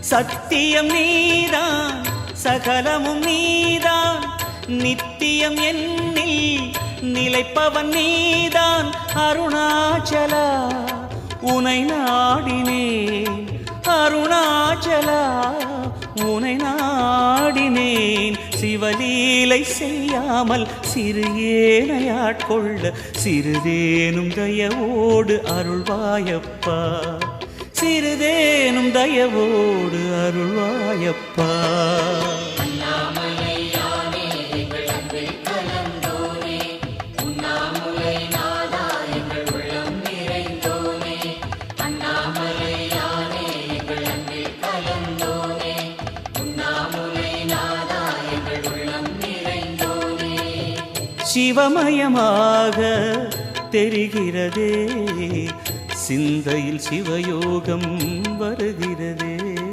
சத்தியம் நீதான் சகலமும் நீதான் நித்தியம் என்னில் நிலைப்பவன் நீதான் அருணாச்சலா உனை நாடினேன் அருணாச்சலா உனை நாடினேன் சிவலீலை செய்யாமல் சிறு ஏனையாட்கொள்ள சிறிதேனும் தயவோடு அருள்வாயப்பா சிறிதேனும் தயவோடு அருள்வாயப்பா சிவமயமாக தெரிகிறதே சிந்தையில் சிவயோகம் வருகிறதே